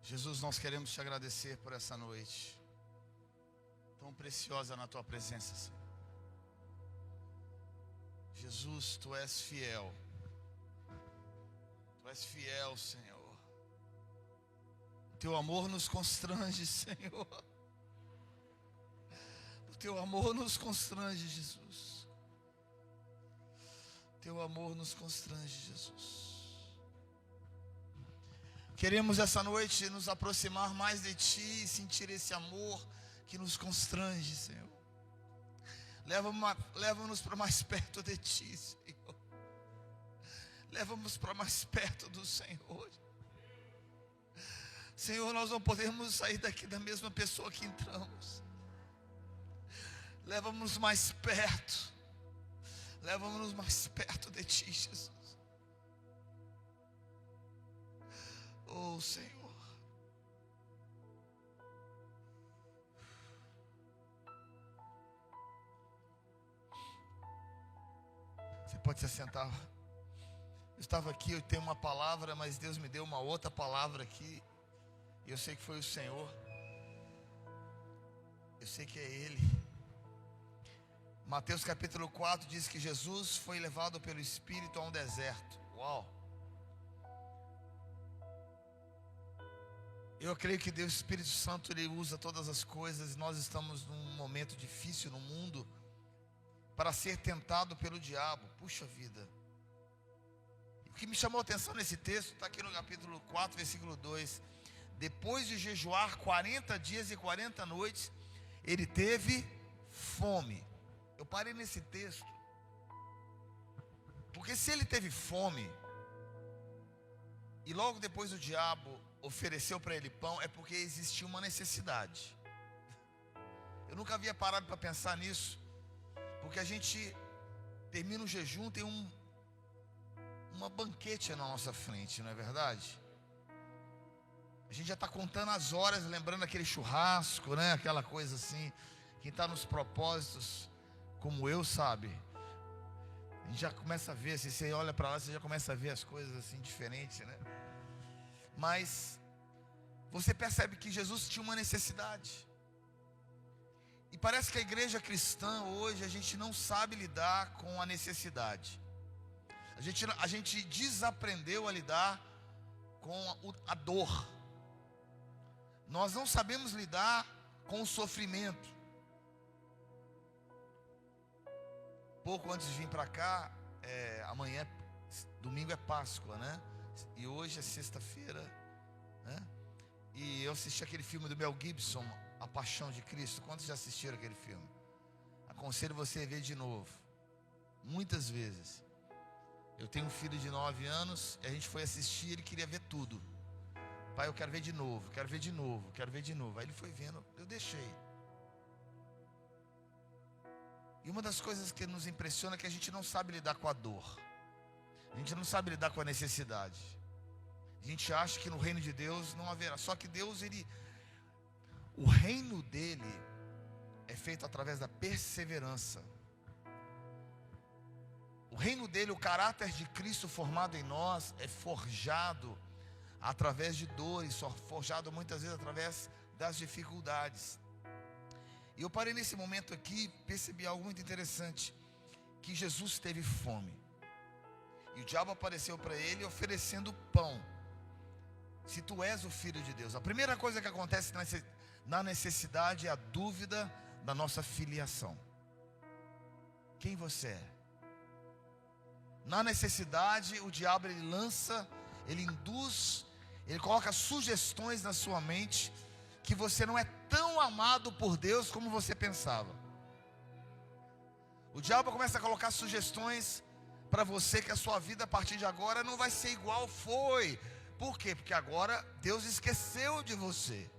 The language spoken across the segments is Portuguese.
Jesus, nós queremos te agradecer por essa noite tão preciosa na tua presença, Senhor. Jesus, tu és fiel. Tu és fiel, Senhor. O teu amor nos constrange, Senhor. O teu amor nos constrange, Jesus. O teu amor nos constrange, Jesus. Queremos essa noite nos aproximar mais de Ti e sentir esse amor que nos constrange, Senhor. Leva-nos para mais perto de Ti, Senhor. Leva-nos para mais perto do Senhor. Senhor, nós não podemos sair daqui da mesma pessoa que entramos. Leva-nos mais perto. Leva-nos mais perto de Ti, Jesus. Oh, Senhor. Você pode se assentar. Eu estava aqui, eu tenho uma palavra, mas Deus me deu uma outra palavra aqui. E eu sei que foi o Senhor. Eu sei que é Ele. Mateus capítulo 4 diz que Jesus foi levado pelo Espírito a um deserto. Uau! Eu creio que Deus, Espírito Santo, Ele usa todas as coisas. Nós estamos num momento difícil no mundo para ser tentado pelo diabo. Puxa vida. O que me chamou a atenção nesse texto está aqui no capítulo 4, versículo 2. Depois de jejuar 40 dias e 40 noites, ele teve fome. Eu parei nesse texto porque se ele teve fome e logo depois o diabo ofereceu para ele pão, é porque existia uma necessidade. Eu nunca havia parado para pensar nisso, porque a gente termina o jejum, tem uma banquete na nossa frente, não é verdade? A gente já está contando as horas, lembrando aquele churrasco, né? Aquela coisa assim. Quem está nos propósitos, como eu, sabe? A gente já começa a ver, se você olha para lá, você já começa a ver as coisas assim diferentes, né? Mas você percebe que Jesus tinha uma necessidade. E parece que a igreja cristã hoje, a gente não sabe lidar com a necessidade. A gente desaprendeu a lidar com a dor. Nós não sabemos lidar com o sofrimento. Pouco antes de vir para cá, amanhã, domingo é Páscoa, né? E hoje é sexta-feira, né? E eu assisti aquele filme do Mel Gibson, A Paixão de Cristo. Quantos já assistiram aquele filme? Aconselho você a ver de novo, muitas vezes. Eu tenho um filho de 9 anos, e a gente foi assistir, ele queria ver tudo. Pai, eu quero ver de novo, quero ver de novo, quero ver de novo. Aí ele foi vendo, eu deixei. E uma das coisas que nos impressiona é que a gente não sabe lidar com a dor. A gente não sabe lidar com a necessidade. A gente acha que no reino de Deus não haverá. Só que Deus, o reino dele é feito através da perseverança. O reino dele, o caráter de Cristo formado em nós é forjado através de dores, forjado muitas vezes através das dificuldades. E eu parei nesse momento aqui, percebi algo muito interessante, que Jesus teve fome. E o diabo apareceu para ele oferecendo pão. Se tu és o Filho de Deus, a primeira coisa que acontece na necessidade é a dúvida da nossa filiação. Quem você é? Na necessidade, o diabo ele lança, ele induz, ele coloca sugestões na sua mente que você não é tão amado por Deus como você pensava. O diabo começa a colocar sugestões para você que a sua vida a partir de agora não vai ser igual foi. Por quê? Porque agora Deus esqueceu de você.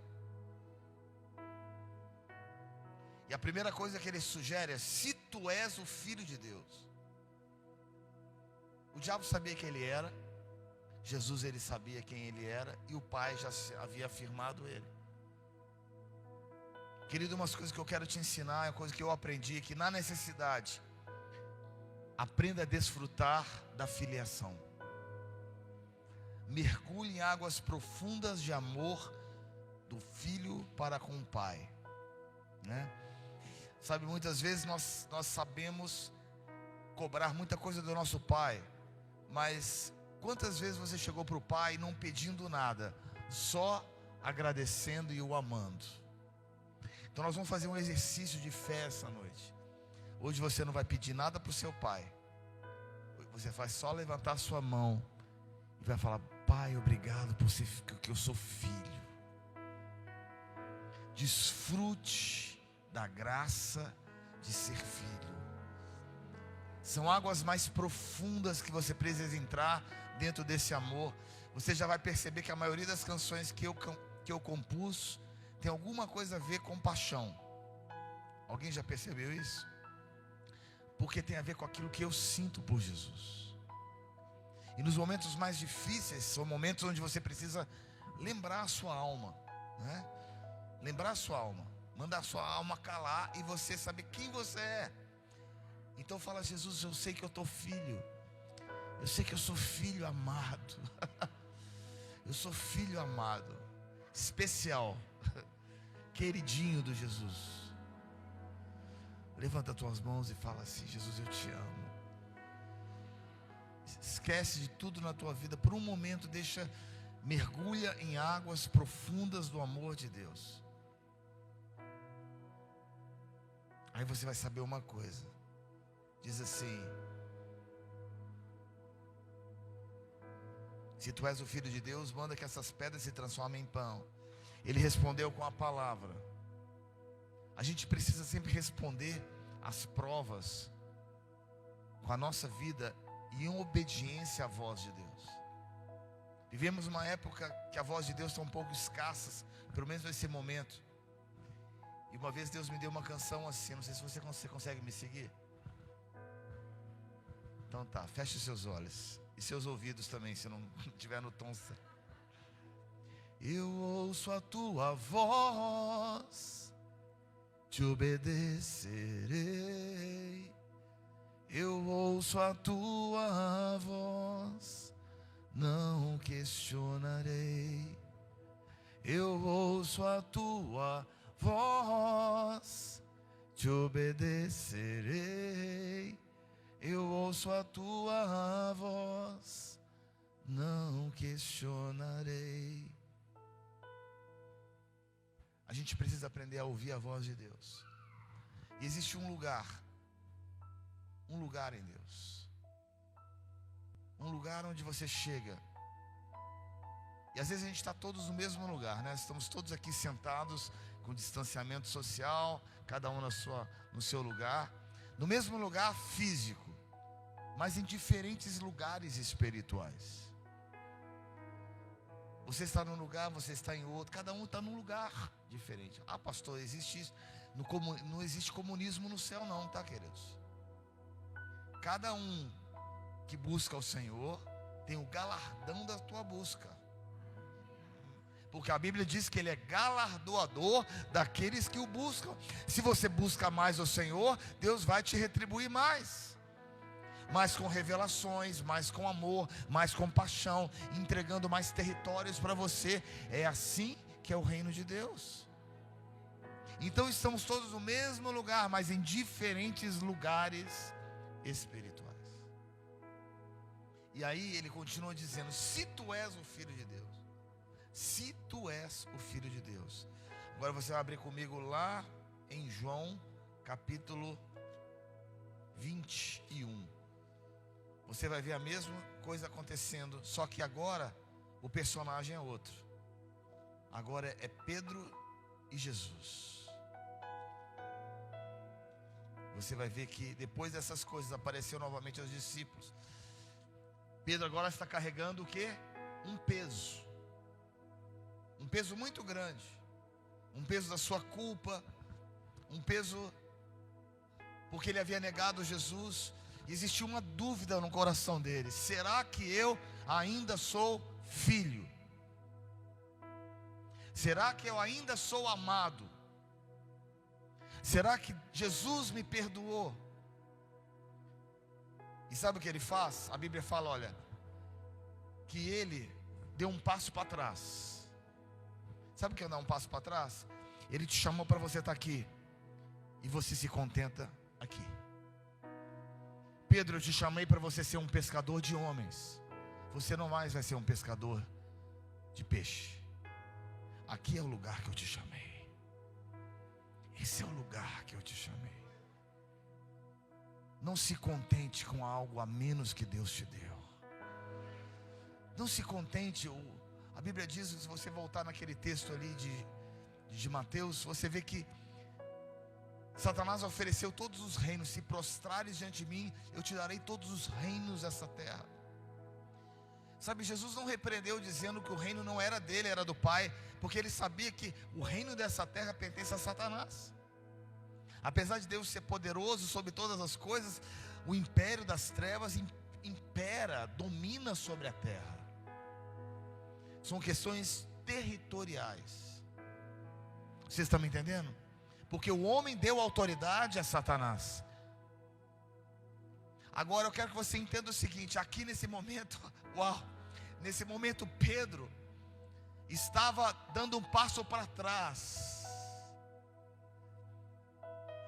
E a primeira coisa que ele sugere é: se tu és o Filho de Deus. O diabo sabia quem ele era, Jesus ele sabia quem ele era, e o Pai já havia afirmado ele. Querido, umas coisas que eu quero te ensinar, é uma coisa que eu aprendi, que na necessidade, aprenda a desfrutar da filiação. mergulhe em águas profundas de amor do filho para com o pai, né? Sabe, muitas vezes nós sabemos cobrar muita coisa do nosso pai, mas quantas vezes você chegou para o pai não pedindo nada, só agradecendo e o amando? Então nós vamos fazer um exercício de fé essa noite. Hoje você não vai pedir nada para o seu pai. Você vai só levantar a sua mão e vai falar: Pai, obrigado por ser que eu sou filho. Desfrute da graça de ser filho. São águas mais profundas que você precisa entrar dentro desse amor. Você já vai perceber que a maioria das canções que eu compus tem alguma coisa a ver com paixão. Alguém já percebeu isso? Porque tem a ver com aquilo que eu sinto por Jesus. E nos momentos mais difíceis, são momentos onde você precisa lembrar a sua alma, né? Lembrar a sua alma, mandar a sua alma calar e você saber quem você é. Então fala: Jesus, eu sei que eu estou filho. Eu sei que eu sou filho amado. Eu sou filho amado, especial, queridinho do Jesus. Levanta as tuas mãos e fala assim: Jesus, eu te amo. Esquece de tudo na tua vida por um momento, mergulha em águas profundas do amor de Deus. Aí você vai saber uma coisa. Diz assim: se tu és o filho de Deus, manda que essas pedras se transformem em pão. Ele respondeu com a palavra. A gente precisa sempre responder às provas com a nossa vida e em obediência à voz de Deus. Vivemos uma época que a voz de Deus está um pouco escassa, pelo menos nesse momento. E uma vez Deus me deu uma canção assim, não sei se você consegue me seguir. Então tá, feche os seus olhos e seus ouvidos também, se não estiver no tom certo. Eu ouço a tua voz, te obedecerei. Eu ouço a tua voz, não questionarei. Eu ouço a tua voz, te obedecerei. Eu ouço a tua voz, não questionarei. A gente precisa aprender a ouvir a voz de Deus. E existe um lugar em Deus, um lugar onde você chega. E às vezes a gente está todos no mesmo lugar, né? Estamos todos aqui sentados com distanciamento social, cada um no seu lugar, no mesmo lugar físico, mas em diferentes lugares espirituais. Você está num lugar, você está em outro, cada um está num lugar diferente. Ah, pastor, existe isso? Não existe comunismo no céu não, tá, queridos? Cada um que busca o Senhor tem o galardão da tua busca. Porque a Bíblia diz que Ele é galardoador daqueles que o buscam. Se você busca mais o Senhor, Deus vai te retribuir mais. Mais com revelações, mais com amor, mais com paixão, entregando mais territórios para você. É assim que é o reino de Deus. Então estamos todos no mesmo lugar, mas em diferentes lugares espirituais. E aí ele continua dizendo: se tu és o Filho de Deus, se tu és o Filho de Deus. Agora você vai abrir comigo lá em João capítulo 21. Você vai ver a mesma coisa acontecendo, só que agora o personagem é outro. Agora é Pedro e Jesus. Você vai ver que depois dessas coisas apareceu novamente aos discípulos. Pedro agora está carregando o quê? Um peso. Um peso muito grande. Um peso da sua culpa. Um peso porque ele havia negado Jesus. E existia uma dúvida no coração dele: será que eu ainda sou filho? Será que eu ainda sou amado? Será que Jesus me perdoou? E sabe o que ele faz? A Bíblia fala, olha, que ele deu um passo para trás. Sabe o que é dar um passo para trás? Ele te chamou para você estar aqui, e você se contenta aqui. Pedro, eu te chamei para você ser um pescador de homens. Você não mais vai ser um pescador de peixe. Aqui é o lugar que eu te chamei. Esse é o lugar que eu te chamei. Não se contente com algo a menos que Deus te deu. Não se contente. A Bíblia diz, se você voltar naquele texto ali de Mateus, você vê que Satanás ofereceu todos os reinos. Se prostrares diante de mim, eu te darei todos os reinos dessa terra. Sabe, Jesus não repreendeu dizendo que o reino não era dele, era do Pai, porque ele sabia que o reino dessa terra pertence a Satanás. Apesar de Deus ser poderoso sobre todas as coisas, o império das trevas impera, domina sobre a terra. São questões territoriais. Vocês estão me entendendo? Porque o homem deu autoridade a Satanás. Agora eu quero que você entenda o seguinte: aqui nesse momento, nesse momento Pedro estava dando um passo para trás.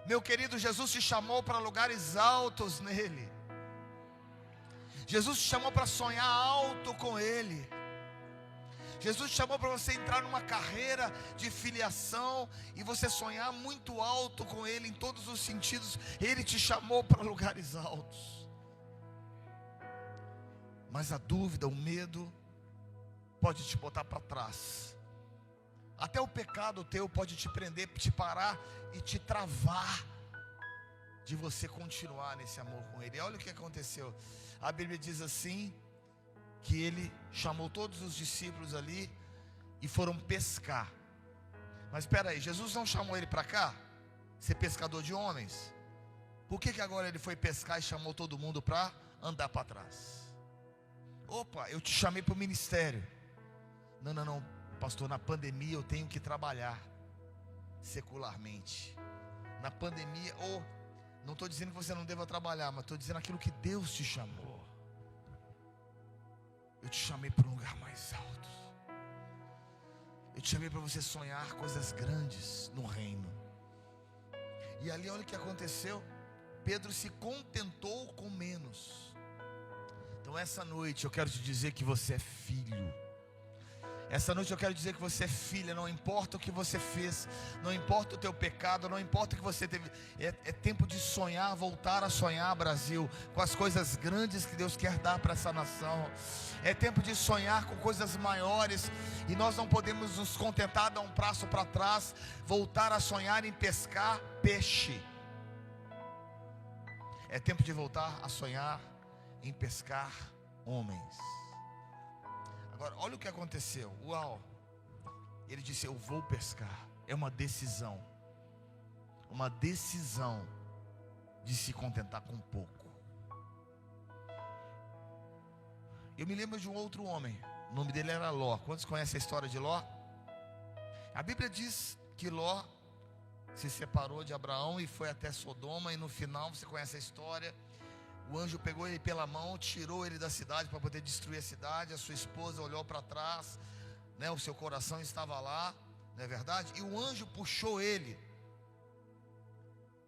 Meu querido, Jesus te chamou para lugares altos nele. Jesus te chamou para sonhar alto com Ele. Jesus te chamou para você entrar numa carreira de filiação e você sonhar muito alto com Ele em todos os sentidos. Ele te chamou para lugares altos. Mas a dúvida, o medo pode te botar para trás. Até o pecado teu pode te prender, te parar e te travar de você continuar nesse amor com Ele. Olha o que aconteceu. A Bíblia diz assim, que Ele chamou todos os discípulos ali e foram pescar. Mas espera aí, Jesus não chamou ele para cá, ser pescador de homens? Por que agora ele foi pescar e chamou todo mundo para andar para trás? Opa, eu te chamei para o ministério. Não, pastor, na pandemia eu tenho que trabalhar secularmente. Na pandemia, não estou dizendo que você não deva trabalhar, mas estou dizendo aquilo que Deus te chamou. Eu te chamei para um lugar mais alto. Eu te chamei para você sonhar coisas grandes no reino. E ali olha o que aconteceu. Pedro se contentou com menos. Então essa noite eu quero te dizer que você é filho. Essa noite eu quero dizer que você é filha. Não importa o que você fez, não importa o teu pecado, não importa o que você teve. É tempo de sonhar, voltar a sonhar, Brasil, com as coisas grandes que Deus quer dar para essa nação. É tempo de sonhar com coisas maiores. E nós não podemos nos contentar, dar um passo para trás, voltar a sonhar em pescar peixe. É tempo de voltar a sonhar em pescar homens. Agora, olha o que aconteceu. Ele disse: eu vou pescar. É uma decisão. Uma decisão de se contentar com pouco. Eu me lembro de um outro homem. O nome dele era Ló. Quantos conhecem a história de Ló? A Bíblia diz que Ló se separou de Abraão e foi até Sodoma. E no final, você conhece a história, o anjo pegou ele pela mão, tirou ele da cidade para poder destruir a cidade. A sua esposa olhou para trás, né? O seu coração estava lá, não é verdade? E o anjo puxou ele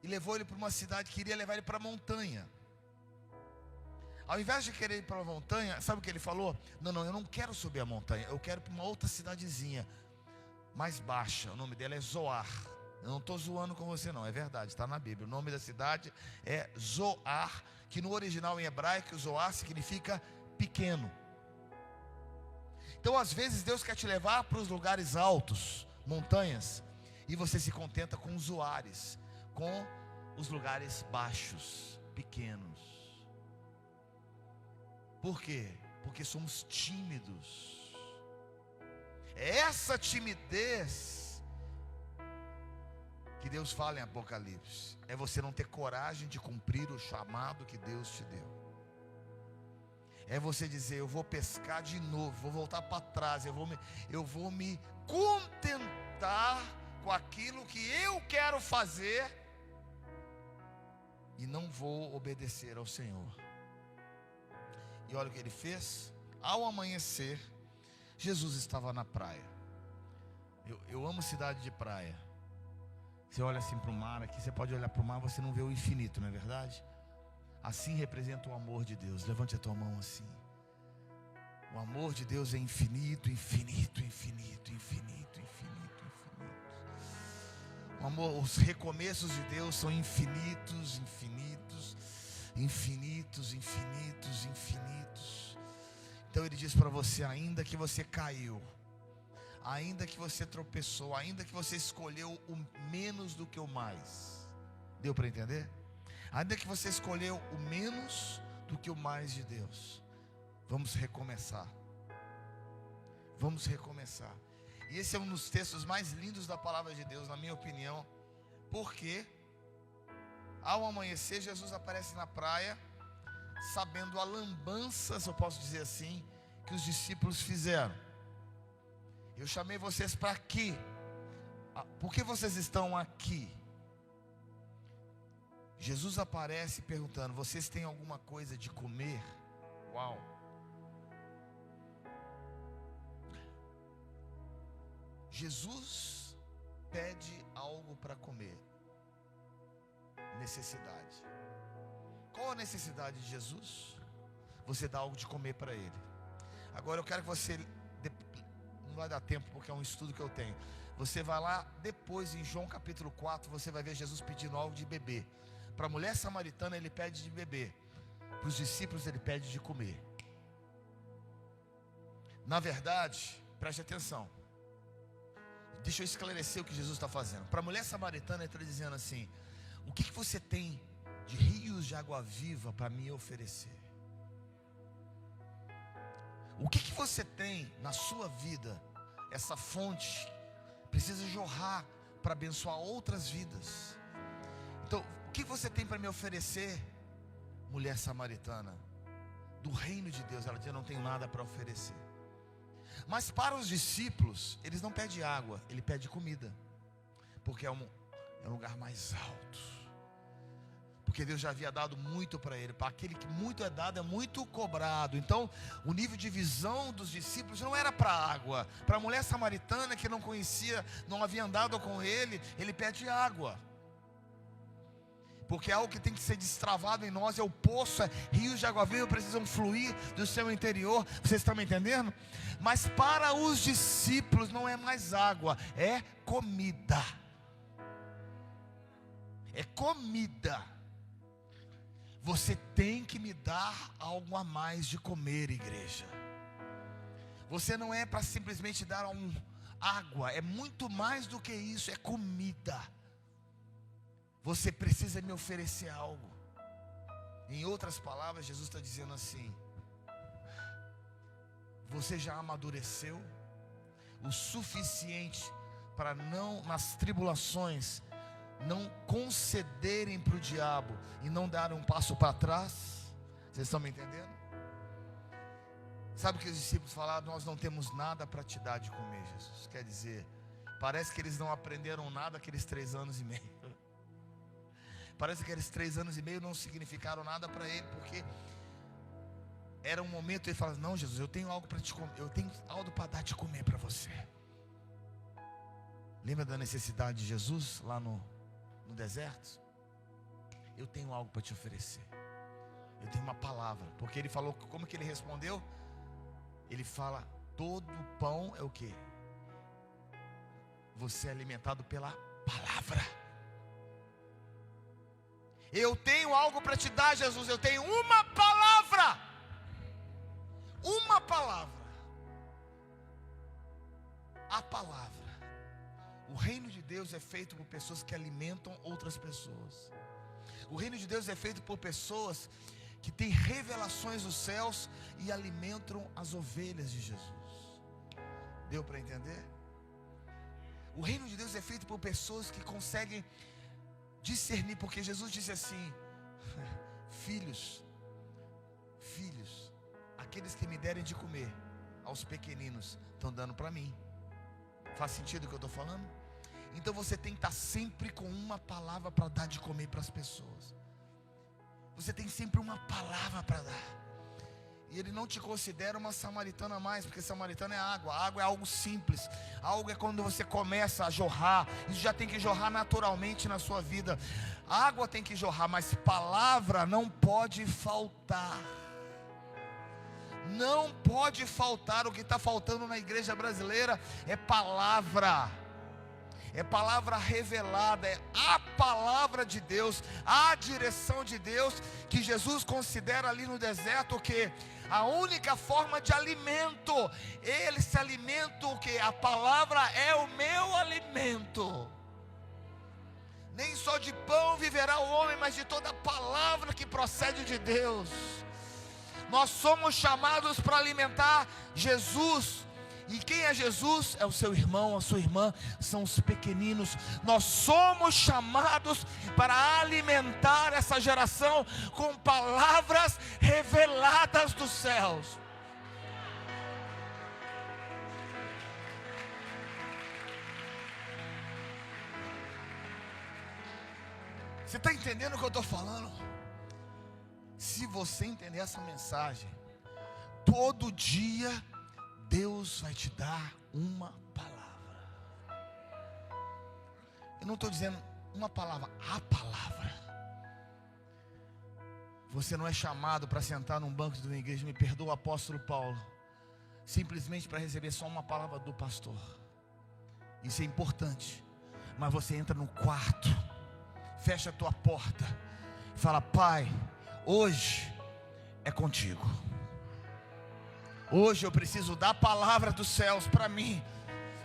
e levou ele para uma cidade, queria levar ele para a montanha. Ao invés de querer ir para a montanha, sabe o que ele falou? Não, eu não quero subir a montanha, eu quero ir para uma outra cidadezinha mais baixa. O nome dela é Zoar. Eu não estou zoando com você não, é verdade, está na Bíblia. O nome da cidade é Zoar, que no original em hebraico, Zoar significa pequeno. Então às vezes Deus quer te levar para os lugares altos, montanhas, e você se contenta com os Zoares, com os lugares baixos, pequenos. Por quê? Porque somos tímidos. É essa timidez que Deus fala em Apocalipse. É você não ter coragem de cumprir o chamado que Deus te deu. É você dizer: eu vou pescar de novo, vou voltar para trás, eu vou me contentar com aquilo que eu quero fazer e não vou obedecer ao Senhor. E olha o que ele fez. Ao amanhecer, Jesus estava na praia. Eu amo cidade de praia. Você olha assim para o mar aqui, você pode olhar para o mar, você não vê o infinito, não é verdade? Assim representa o amor de Deus. Levante a tua mão assim. O amor de Deus é infinito, infinito, infinito, infinito, infinito, infinito. O amor, os recomeços de Deus são infinitos, infinitos, infinitos, infinitos, infinitos. Então Ele diz para você: ainda que você caiu, ainda que você tropeçou, ainda que você escolheu o menos do que o mais. Deu para entender? Ainda que você escolheu o menos do que o mais de Deus, vamos recomeçar. Vamos recomeçar. E esse é um dos textos mais lindos da palavra de Deus, na minha opinião. Porque ao amanhecer, Jesus aparece na praia, sabendo a lambança, se eu posso dizer assim, que os discípulos fizeram. Eu chamei vocês para aqui. Por que vocês estão aqui? Jesus aparece perguntando: vocês têm alguma coisa de comer? Uau! Jesus pede algo para comer. Necessidade. Qual a necessidade de Jesus? Você dá algo de comer para Ele. Agora eu quero que você, não vai dar tempo porque é um estudo que eu tenho. Você vai lá depois em João capítulo 4, você vai ver Jesus pedindo algo de beber. Para a mulher samaritana ele pede de beber. Para os discípulos ele pede de comer. Na verdade, preste atenção. Deixa eu esclarecer o que Jesus está fazendo. Para a mulher samaritana ele está dizendo assim: o que você tem de rios de água viva para me oferecer? O que você tem na sua vida? Essa fonte precisa jorrar para abençoar outras vidas. Então, o que você tem para me oferecer, mulher samaritana? Do reino de Deus. Ela diz: eu não tenho nada para oferecer. Mas para os discípulos, eles não pedem água, ele pede comida. Porque é um lugar mais alto. Porque Deus já havia dado muito para ele. Para aquele que muito é dado, é muito cobrado. Então, o nível de visão dos discípulos não era para água. Para a mulher samaritana que não conhecia, não havia andado com ele, ele pede água. Porque algo que tem que ser destravado em nós é o poço, rios de água viva precisam fluir do seu interior. Vocês estão me entendendo? Mas para os discípulos não é mais água, é comida. É comida. Você tem que me dar algo a mais de comer, igreja. Você não é para simplesmente dar água, é muito mais do que isso, é comida. Você precisa me oferecer algo. Em outras palavras, Jesus está dizendo assim: você já amadureceu o suficiente para não, nas tribulações, não concederem para o diabo e não dar um passo para trás? Vocês estão me entendendo? Sabe o que os discípulos falaram? Nós não temos nada para te dar de comer, Jesus. Quer dizer, parece que eles não aprenderam nada aqueles 3 anos e meio. Parece que aqueles 3 anos e meio não significaram nada para ele, porque era um momento ele falava: não, Jesus, eu tenho algo para te comer, eu tenho algo para dar de comer para você. Lembra da necessidade de Jesus lá no deserto? Eu tenho algo para te oferecer. Eu tenho uma palavra. Porque ele falou, como que ele respondeu? Ele fala: todo pão é o quê? Você é alimentado pela palavra. Eu tenho algo para te dar, Jesus. Eu tenho uma palavra. Uma palavra. A palavra. O reino de Deus é feito por pessoas que alimentam outras pessoas. O reino de Deus é feito por pessoas que têm revelações dos céus e alimentam as ovelhas de Jesus. Deu para entender? O reino de Deus é feito por pessoas que conseguem discernir, porque Jesus disse assim: filhos, aqueles que me derem de comer aos pequeninos estão dando para mim. Faz sentido o que eu estou falando? Então você tem que estar sempre com uma palavra para dar de comer para as pessoas. Você tem sempre uma palavra para dar. E ele não te considera uma samaritana mais, porque samaritana é água. A água é algo simples. Algo é quando você começa a jorrar. Isso já tem que jorrar naturalmente na sua vida. A água tem que jorrar, mas palavra não pode faltar. Não pode faltar. O que está faltando na igreja brasileira é palavra. É palavra revelada, é a palavra de Deus, a direção de Deus, que Jesus considera ali no deserto o que? A única forma de alimento. Ele se alimenta o que? A palavra é o meu alimento. Nem só de pão viverá o homem, mas de toda palavra que procede de Deus. Nós somos chamados para alimentar Jesus. E quem é Jesus? É o seu irmão, a sua irmã, são os pequeninos. Nós somos chamados para alimentar essa geração com palavras reveladas dos céus. Você está entendendo o que eu estou falando? Se você entender essa mensagem, todo dia Deus vai te dar uma palavra. Eu não estou dizendo uma palavra, a palavra. Você não é chamado para sentar num banco de uma igreja, me perdoa o apóstolo Paulo, simplesmente para receber só uma palavra do pastor. Isso é importante. Mas você entra no quarto, fecha a tua porta e fala: Pai, hoje é contigo. Hoje eu preciso da palavra dos céus para mim,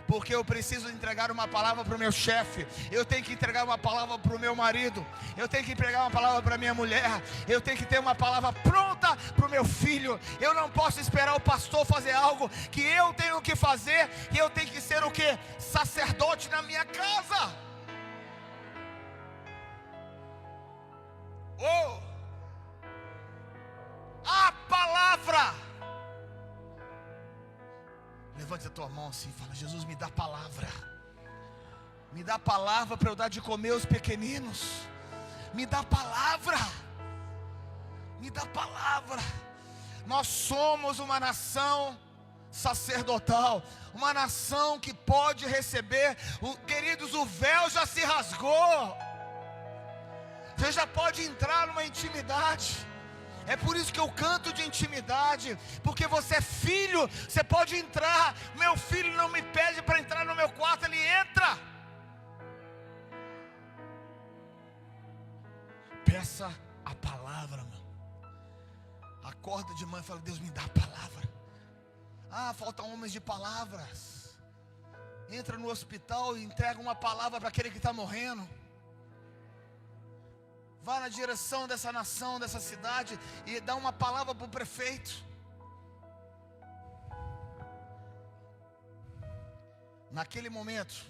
porque eu preciso entregar uma palavra para o meu chefe, eu tenho que entregar uma palavra para o meu marido, eu tenho que entregar uma palavra para a minha mulher, eu tenho que ter uma palavra pronta para o meu filho. Eu não posso esperar o pastor fazer algo que eu tenho que fazer, que eu tenho que ser o que? Sacerdote na minha casa. A palavra. Levante a tua mão assim e fala: Jesus, me dá palavra. Me dá palavra para eu dar de comer aos pequeninos. Me dá palavra. Me dá palavra. Nós somos uma nação sacerdotal, uma nação que pode receber. Queridos, o véu já se rasgou. Você já pode entrar numa intimidade. É por isso que eu canto de intimidade, porque você é filho, você pode entrar. Meu filho não me pede para entrar no meu quarto, ele entra. Peça a palavra, mano. Acorda de manhã e fala: Deus, me dá a palavra. Faltam homens de palavras. Entra no hospital e entrega uma palavra para aquele que está morrendo. Vá na direção dessa nação, dessa cidade, e dá uma palavra para o prefeito. Naquele momento,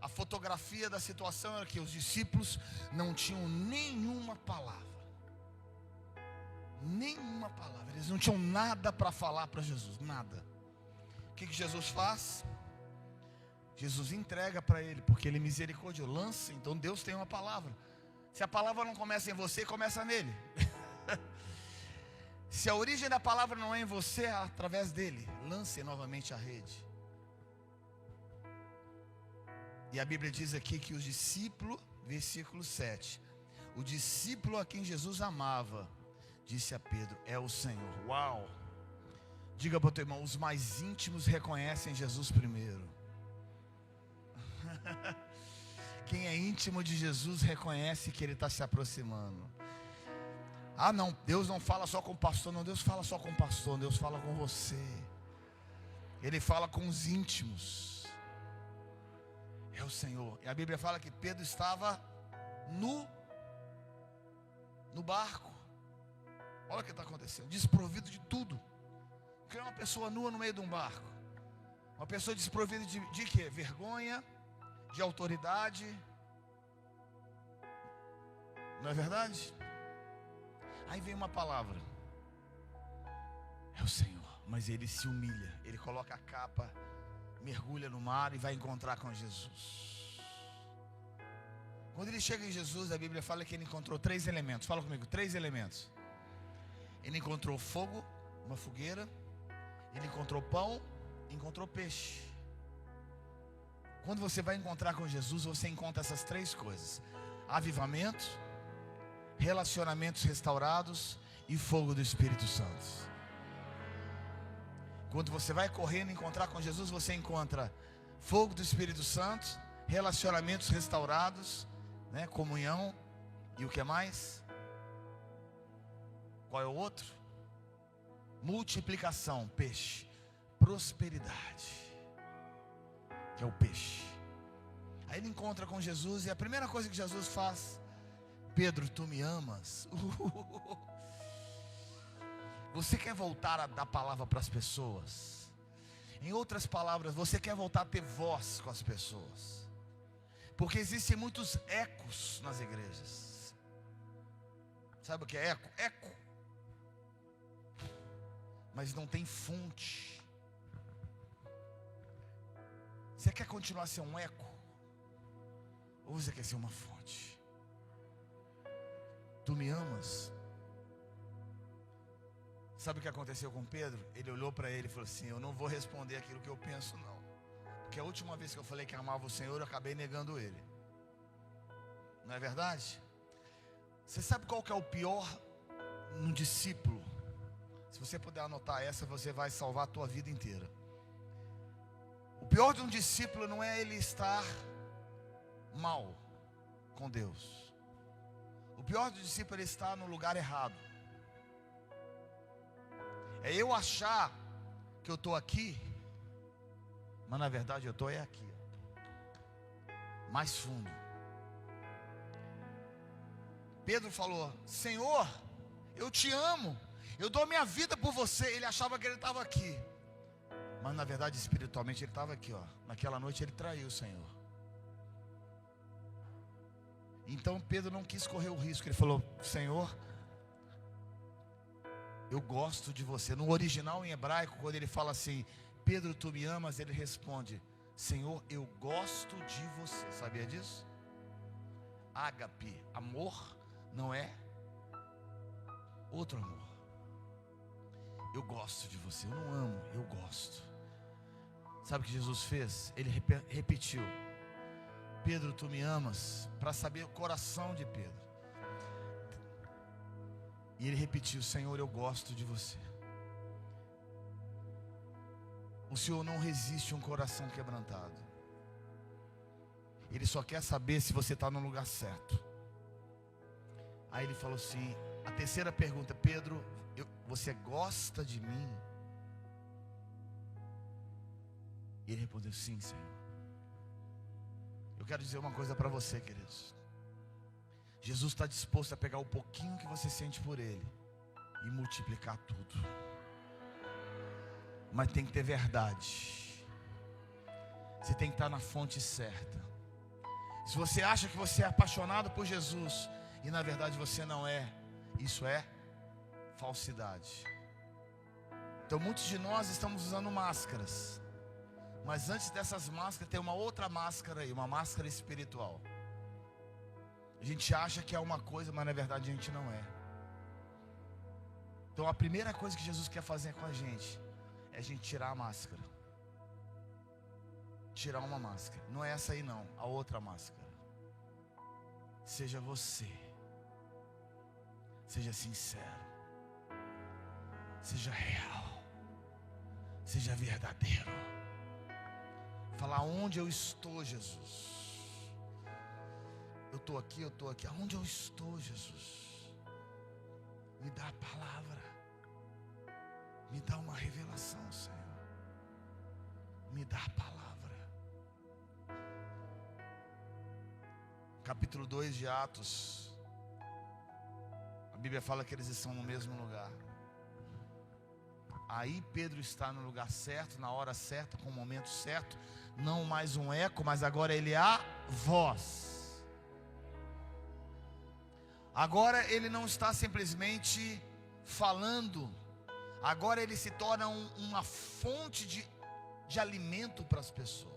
a fotografia da situação era que os discípulos não tinham nenhuma palavra. Nenhuma palavra. Eles não tinham nada para falar para Jesus, nada. O que Jesus faz? Jesus entrega para ele, porque ele é misericórdia, lança. Então Deus tem uma palavra. Se a palavra não começa em você, começa nele. Se a origem da palavra não é em você, é através dele. Lance novamente a rede. E a Bíblia diz aqui que o discípulo, versículo 7, o discípulo a quem Jesus amava, disse a Pedro: é o Senhor. Uau! Diga para o teu irmão: os mais íntimos reconhecem Jesus primeiro. Quem é íntimo de Jesus reconhece que Ele está se aproximando. Não, Deus não fala só com o pastor. Não, Deus fala só com o pastor. Deus fala com você. Ele fala com os íntimos. É o Senhor. E a Bíblia fala que Pedro estava no barco. Olha o que está acontecendo. Desprovido de tudo. Porque é uma pessoa nua no meio de um barco. Uma pessoa desprovida de quê? Vergonha, de autoridade. Não é verdade? Aí vem uma palavra: é o Senhor. Mas ele se humilha, ele coloca a capa, mergulha no mar e vai encontrar com Jesus. Quando ele chega em Jesus, a Bíblia fala que ele encontrou 3 elementos. Fala comigo: 3 elementos. Ele encontrou fogo, uma fogueira, ele encontrou pão, encontrou peixe. Quando você vai encontrar com Jesus, você encontra essas três coisas: avivamento, relacionamentos restaurados e fogo do Espírito Santo. Quando você vai correndo encontrar com Jesus, você encontra fogo do Espírito Santo, relacionamentos restaurados, né? Comunhão. E o que mais? Qual é o outro? Multiplicação, peixe. Prosperidade, que é o peixe. Aí ele encontra com Jesus e a primeira coisa que Jesus faz: Pedro, tu me amas? Você quer voltar a dar palavra para as pessoas? Em outras palavras, você quer voltar a ter voz com as pessoas? Porque existem muitos ecos nas igrejas. Sabe o que é eco? Eco. Mas não tem fonte. Você quer continuar a ser um eco? Ou você quer ser uma fonte? Tu me amas? Sabe o que aconteceu com Pedro? Ele olhou para ele e falou assim: eu não vou responder aquilo que eu penso não. Porque a última vez que eu falei que amava o Senhor, eu acabei negando Ele. Não é verdade? Você sabe qual que é o pior no discípulo? Se você puder anotar essa, você vai salvar a tua vida inteira. O pior de um discípulo não é ele estar mal com Deus. O pior do discípulo é ele estar no lugar errado. É eu achar que eu estou aqui, mas na verdade eu estou aqui, mais fundo. Pedro falou: Senhor, eu te amo, eu dou minha vida por você. Ele achava que ele estava aqui, mas na verdade espiritualmente ele estava aqui, ó. Naquela noite ele traiu o Senhor. Então Pedro não quis correr o risco. Ele falou: Senhor, eu gosto de você. No original em hebraico, quando ele fala assim: Pedro, tu me amas, ele responde: Senhor, eu gosto de você. Sabia disso? Ágape, amor, não é outro amor. Eu gosto de você. Eu não amo, eu gosto. Sabe o que Jesus fez? Ele repetiu: Pedro, tu me amas, para saber o coração de Pedro. E ele repetiu: Senhor, eu gosto de você. O Senhor não resiste a um coração quebrantado. Ele só quer saber se você está no lugar certo. Aí ele falou assim, a terceira pergunta: Pedro, você gosta de mim? E ele respondeu: sim, Senhor. Eu quero dizer uma coisa para você, queridos. Jesus está disposto a pegar o pouquinho que você sente por Ele e multiplicar tudo. Mas tem que ter verdade. Você tem que estar na fonte certa. Se você acha que você é apaixonado por Jesus e na verdade você não é, isso é falsidade. Então muitos de nós estamos usando máscaras. Mas antes dessas máscaras tem uma outra máscara aí, uma máscara espiritual. A gente acha que é uma coisa, mas na verdade a gente não é. Então a primeira coisa que Jesus quer fazer com a gente é a gente tirar a máscara. Tirar uma máscara. Não é essa aí não, a outra máscara. Seja você. Seja sincero. Seja real. Seja verdadeiro. Falar: onde eu estou, Jesus? Eu estou aqui, eu estou aqui. Aonde eu estou, Jesus? Me dá a palavra. Me dá uma revelação, Senhor. Me dá a palavra. Capítulo 2 de Atos. A Bíblia fala que eles estão no mesmo lugar. Aí Pedro está no lugar certo, na hora certa, com o momento certo. Não mais um eco, mas agora ele é a voz. Agora ele não está simplesmente falando. Agora ele se torna uma fonte de alimento para as pessoas.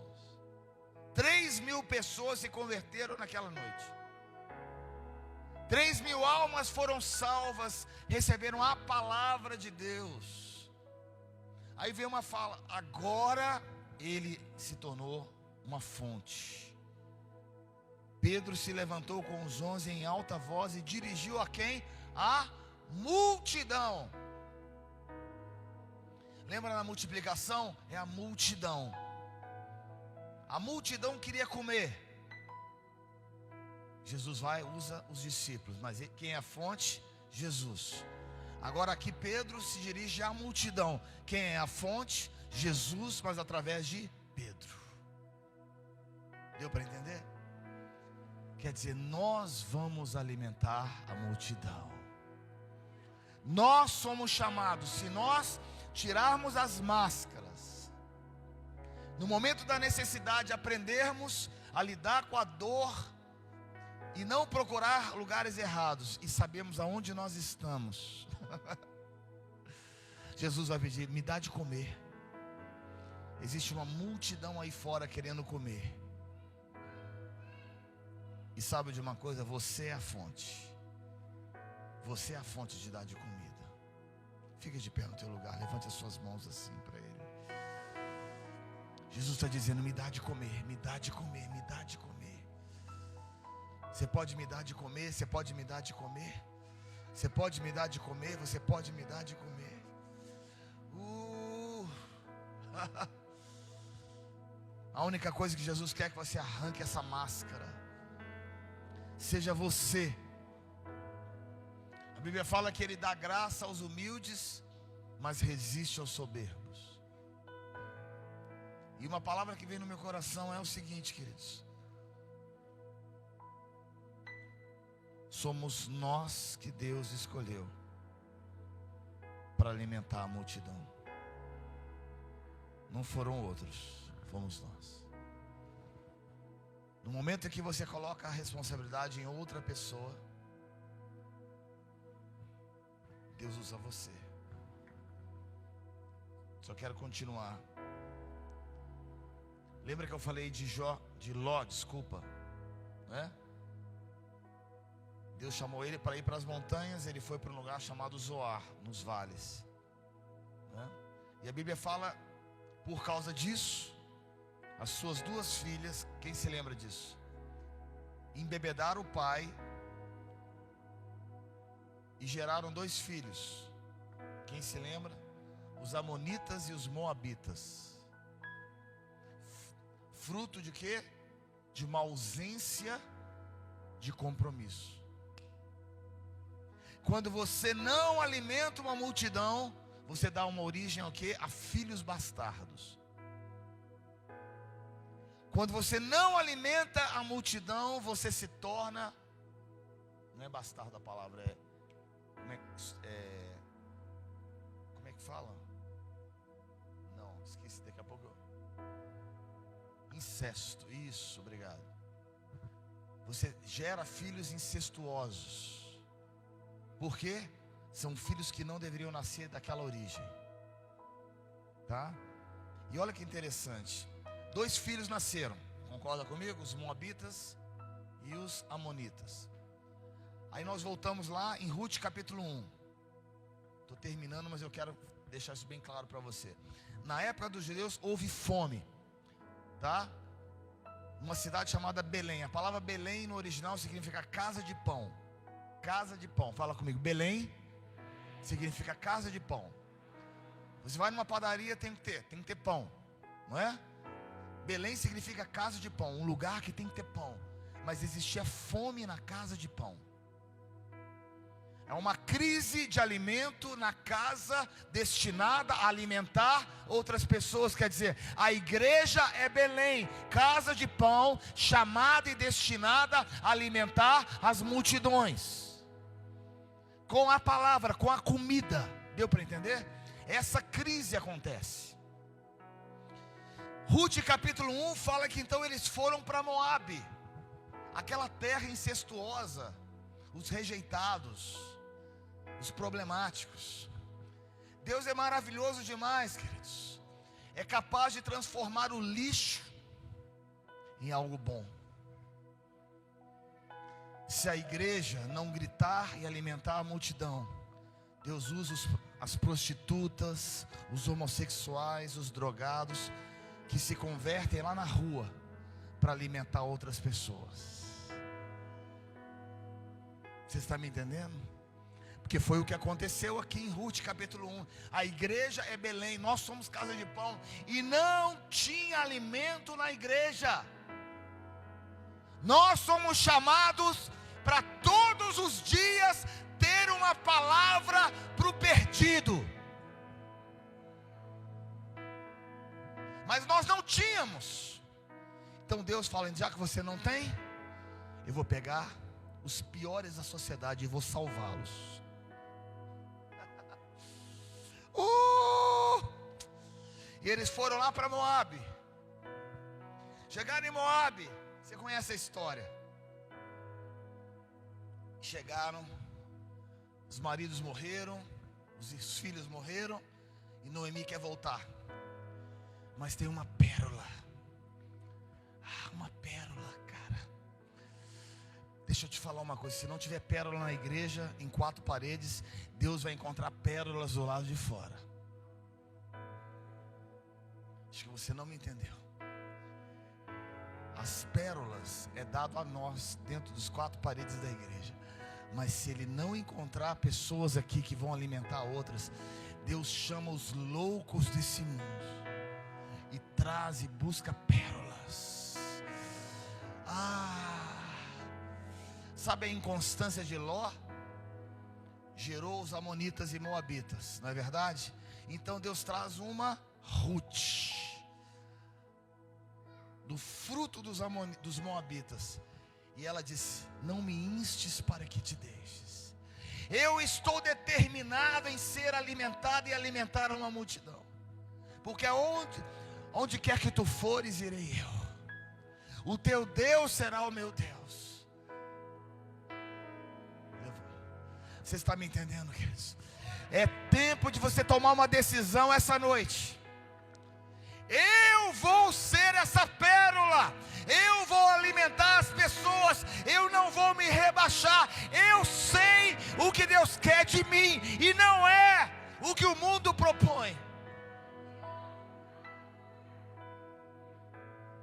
3.000 pessoas se converteram naquela noite. 3.000 almas foram salvas, receberam a palavra de Deus. Aí vem uma fala: agora ele se tornou uma fonte. Pedro se levantou com os 11 em alta voz e dirigiu a quem? A multidão. Lembra na multiplicação? É a multidão. A multidão queria comer. Jesus vai, usa os discípulos, mas quem é a fonte? Jesus. Agora aqui Pedro se dirige à multidão. Quem é a fonte? Jesus, mas através de Pedro. Deu para entender? Quer dizer, nós vamos alimentar a multidão. Nós somos chamados, se nós tirarmos as máscaras, no momento da necessidade, aprendermos a lidar com a dor e não procurar lugares errados, e sabemos aonde nós estamos. Jesus vai pedir: me dá de comer. Existe uma multidão aí fora querendo comer. E sabe de uma coisa? Você é a fonte. Você é a fonte de dar de comida. Fica de pé no teu lugar, levante as suas mãos assim para Ele. Jesus está dizendo: me dá de comer, me dá de comer, me dá de comer. Você pode me dar de comer, você pode me dar de comer. Você pode me dar de comer, você pode me dar de comer. A única coisa que Jesus quer é que você arranque essa máscara. Seja você. A Bíblia fala que Ele dá graça aos humildes, mas resiste aos soberbos. E uma palavra que vem no meu coração é o seguinte, queridos: somos nós que Deus escolheu para alimentar a multidão. Não foram outros, fomos nós. No momento em que você coloca a responsabilidade em outra pessoa, Deus usa você. Só quero continuar. Lembra que eu falei de Ló, né? Deus chamou ele para ir para as montanhas. Ele foi para um lugar chamado Zoar, nos vales, né? E a Bíblia fala, por causa disso, as suas duas filhas, quem se lembra disso? Embebedaram o pai e geraram 2 filhos. Quem se lembra? Os amonitas e os moabitas. Fruto de quê? De uma ausência de compromisso. Quando você não alimenta uma multidão, você dá uma origem ao quê? A filhos bastardos. Quando você não alimenta a multidão, você se torna, não é bastardo a palavra, como é que fala? Não, esqueci, daqui a pouco. Incesto, isso, obrigado. Você gera filhos incestuosos. Por quê? São filhos que não deveriam nascer daquela origem, tá? E olha que interessante, 2 filhos nasceram, concorda comigo? Os moabitas e os amonitas. Aí nós voltamos lá em Ruth capítulo 1. Estou terminando, mas eu quero deixar isso bem claro para você. Na época dos judeus houve fome, tá? Uma cidade chamada Belém. A palavra Belém no original significa casa de pão. Casa de pão, fala comigo. Belém significa casa de pão. Você vai numa padaria, tem que ter pão, não é? Belém significa casa de pão, um lugar que tem que ter pão. Mas existia fome na casa de pão. É uma crise de alimento na casa destinada a alimentar outras pessoas. Quer dizer, a igreja é Belém, casa de pão, chamada e destinada a alimentar as multidões. Com a palavra, com a comida. Deu para entender? Essa crise acontece. Ruth capítulo 1 fala que então eles foram para Moabe, aquela terra incestuosa, os rejeitados, os problemáticos. Deus é maravilhoso demais, queridos. É capaz de transformar o lixo em algo bom. Se a igreja não gritar e alimentar a multidão, Deus usa as prostitutas, os homossexuais, os drogados, que se convertem lá na rua para alimentar outras pessoas. Você está me entendendo? Porque foi o que aconteceu aqui em Ruth capítulo 1. A igreja é Belém, nós somos casa de pão, e não tinha alimento na igreja. Nós somos chamados para todos os dias ter uma palavra para o perdido. Mas nós não tínhamos. Então Deus fala: já que você não tem, eu vou pegar os piores da sociedade e vou salvá-los. E eles foram lá para Moabe. Chegaram em Moabe. Você conhece a história. Chegaram, os maridos morreram, os filhos morreram, e Noemi quer voltar. Mas tem uma pérola. Uma pérola, cara. Deixa eu te falar uma coisa: se não tiver pérola na igreja, em quatro paredes, Deus vai encontrar pérolas do lado de fora. Acho que você não me entendeu. As pérolas é dado a nós dentro dos quatro paredes da igreja. Mas se ele não encontrar pessoas aqui que vão alimentar outras, Deus chama os loucos desse mundo e traz e busca pérolas. Sabe a inconstância de Ló? Gerou os amonitas e moabitas, não é verdade? Então Deus traz uma Ruth, do fruto dos moabitas, e ela disse: não me instes para que te deixes. Eu estou determinado em ser alimentado e alimentar uma multidão, porque onde quer que tu fores, irei eu. O teu Deus será o meu Deus. Você está me entendendo, queridos? É tempo de você tomar uma decisão essa noite. Eu vou ser essa pérola. Eu vou alimentar as pessoas. Eu não vou me rebaixar. Eu sei o que Deus quer de mim, e não é o que o mundo propõe.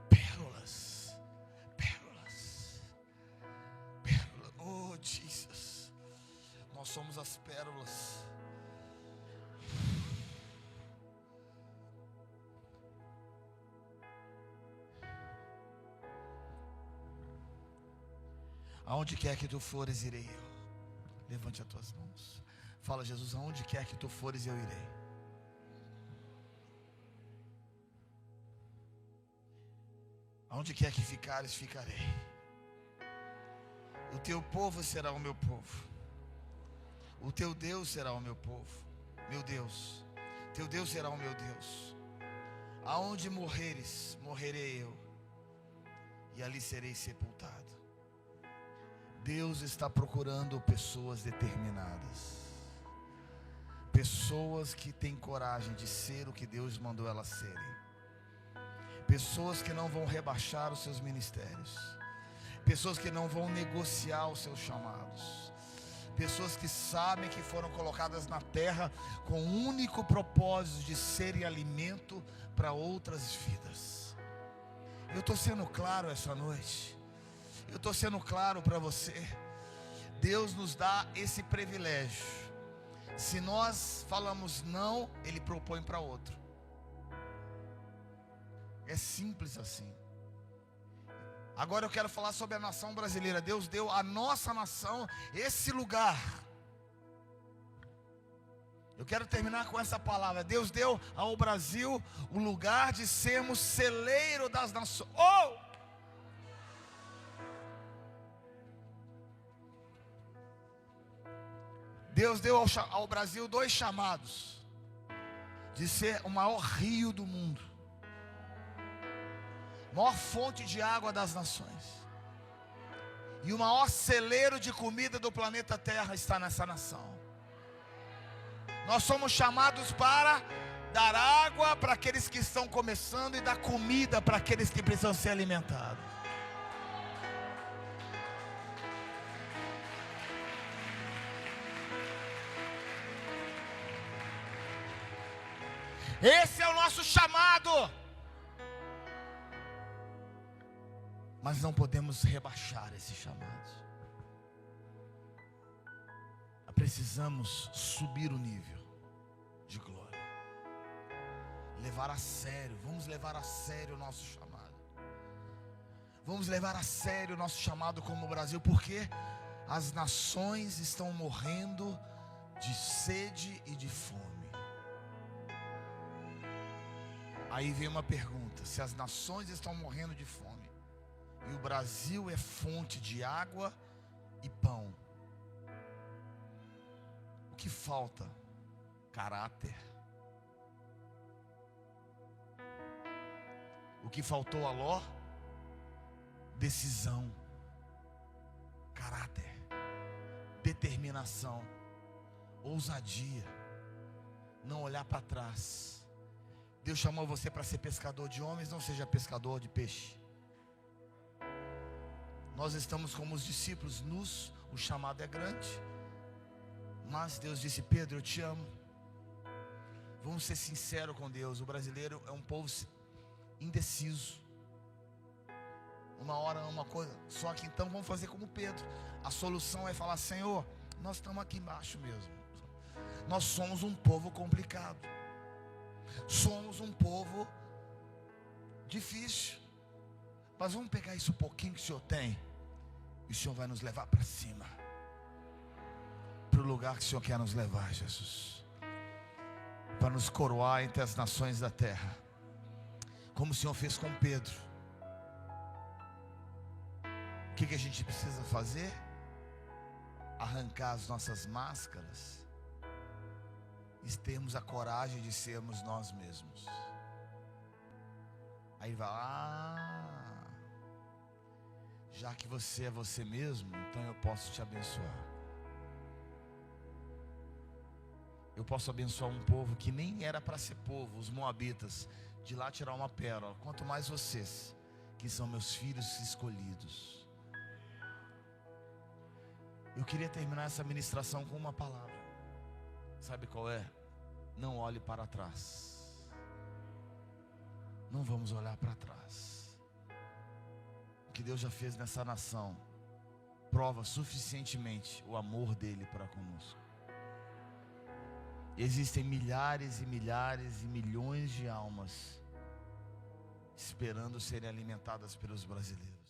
Pérolas. Pérolas. Pérolas. Oh, Jesus. Nós somos as pérolas. Aonde quer que tu fores, irei eu. Levante as tuas mãos. Fala: Jesus, aonde quer que tu fores, eu irei. Aonde quer que ficares, ficarei. O teu povo será o meu povo. O teu Deus será o meu povo. Meu Deus. Teu Deus será o meu Deus. Aonde morreres, morrerei eu, e ali serei sepultado. Deus está procurando pessoas determinadas, pessoas que têm coragem de ser o que Deus mandou elas serem, pessoas que não vão rebaixar os seus ministérios, pessoas que não vão negociar os seus chamados, pessoas que sabem que foram colocadas na terra com o único propósito de serem alimento para outras vidas. Eu estou sendo claro essa noite. Eu estou sendo claro para você. Deus nos dá esse privilégio. Se nós falamos não, Ele propõe para outro. É simples assim. Agora eu quero falar sobre a nação brasileira. Deus deu à nossa nação esse lugar. Eu quero terminar com essa palavra. Deus deu ao Brasil o lugar de sermos celeiro das nações. Deus deu ao Brasil dois chamados: de ser o maior rio do mundo, maior fonte de água das nações, e o maior celeiro de comida do planeta Terra está nessa nação. Nós somos chamados para dar água para aqueles que estão começando e dar comida para aqueles que precisam ser alimentados. Esse é o nosso chamado. Mas não podemos rebaixar esse chamado. Precisamos subir o nível de glória. Levar a sério, vamos levar a sério o nosso chamado. Vamos levar a sério o nosso chamado como Brasil, porque as nações estão morrendo de sede e de fome. Aí vem uma pergunta: se as nações estão morrendo de fome e o Brasil é fonte de água e pão, o que falta? Caráter. O que faltou a Ló? Decisão. Caráter. Determinação. Ousadia. Não olhar para trás. Deus chamou você para ser pescador de homens, não seja pescador de peixe. Nós estamos como os discípulos, o chamado é grande. Mas Deus disse: Pedro, eu te amo. Vamos ser sinceros com Deus. O brasileiro é um povo indeciso. Uma hora é uma coisa. Só que então vamos fazer como Pedro. A solução é falar: Senhor, nós estamos aqui embaixo mesmo. Nós somos um povo complicado. Somos um povo difícil. Mas vamos pegar isso um pouquinho que o Senhor tem, e o Senhor vai nos levar para cima, para o lugar que o Senhor quer nos levar, Jesus, para nos coroar entre as nações da terra, como o Senhor fez com Pedro. O que a gente precisa fazer? Arrancar as nossas máscaras e termos a coragem de sermos nós mesmos. Aí vai: já que você é você mesmo, então eu posso te abençoar. Eu posso abençoar um povo que nem era para ser povo, os moabitas, de lá tirar uma pérola. Quanto mais vocês, que são meus filhos escolhidos. Eu queria terminar essa ministração com uma palavra. Sabe qual é? Não olhe para trás. Não vamos olhar para trás. O que Deus já fez nessa nação prova suficientemente o amor dele para conosco. Existem milhares e milhares e milhões de almas esperando serem alimentadas pelos brasileiros.